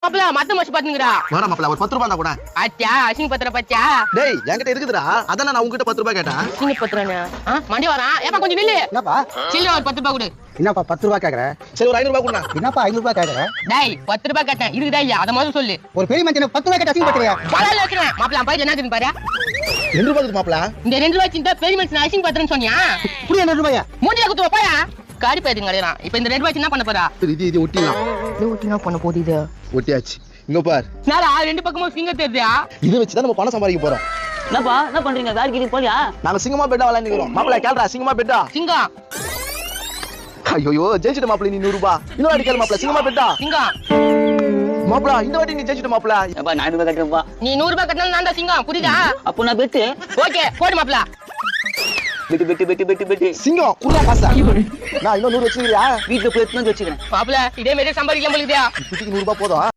மாப்ள மத்த மச்சு பாத்துங்கடா வேணா மாப்ள ஒரு 10 ரூபாய் தான் கூட. அச்சா அசிங்க பத்திர பச்சா டேய் என்கிட்ட இருக்குதுடா. அதானே நான் உன்கிட்ட 10 ரூபாய் கேட்டேன். அசிங்க பத்திரனா மண்டி வரான் ஏப்பா கொஞ்சம் நில்லு. என்னப்பா சில்லற ஒரு 10 ரூபாய் கொடு. என்னப்பா 10 ரூபாய் கேக்குற? சரி ஒரு 500 ரூபாய் கொடுடா. என்னப்பா 500 ரூபாய் கேக்குற? டேய் 10 ரூபாய் கேட்டேன் இருக்குதா இல்லையா அத முதல்ல சொல்லு. ஒரு பெரிய மனுஷன் 10 ரூபாய் கேட்டா அசிங்க பண்றியா? பரவாயில்ல வைக்கிறேன் மாப்ள பையில என்ன தெரியும் பாரு. 2 ரூபாய் இருக்கு மாப்ள. இந்த 2 ரூபாய் சின்ன பெரிய மனுஷன் அசிங்க பத்திரன்னு சொன்னியா? புரிய 2 ரூபாயா? மூஞ்சில குத்துவ போயா காடி பேதுங்க கடைறான். இப்போ இந்த 2 ரூபாய் என்ன பண்ண போறா? இது ஒட்டிடலாம். இது ஒட்டி என்ன பண்ண போகுது இது? ஒட்டியாச்சு. இங்க பார். நாளா ரெண்டு பக்கமும் சிங்க தெரியுதா? இத வச்சு தான் நம்ம பணம் சம்பாதிக்க போறோம். என்னப்பா என்ன பண்றீங்க வேலைக்கு போறியா? நாங்க சிங்கமா பெட்டா விளையாண்டுக்கிறோம். மாப்ள கேளுடா சிங்கமா பெட்டா. சிங்கம் ஐயோ ஜெயிச்சிட்ட மாப்ள நீ 100 ரூபாய். இன்னொரு அடி கேளு மாப்ள சிங்கமா பெட்டா. சிங்கம் மாப்ள இந்த வாட்டி நீ ஜெயிச்சிட்ட மாப்ள. ஏப்பா 400 ரூபாய் கட்டுறப்பா. நீ 100 ரூபாய் கட்டினாலும் நான் தான் சிங்கம் புரியுதா? அப்போ நான் பெட்டு ஓகே போடு மாப்ள. Bet bet bet bet bet சிங்கம் குடுடா காசா. நான் இன்னும் 100 வச்சிருக்கியா? வீட்டுல போய் எடுத்து வந்து வச்சுக்கிறேன். மாப்ள இதே மாதிரி சம்பாதிக்கலாம் போலுதா? இப்போதைக்கு 100 ரூபாய் போதும்.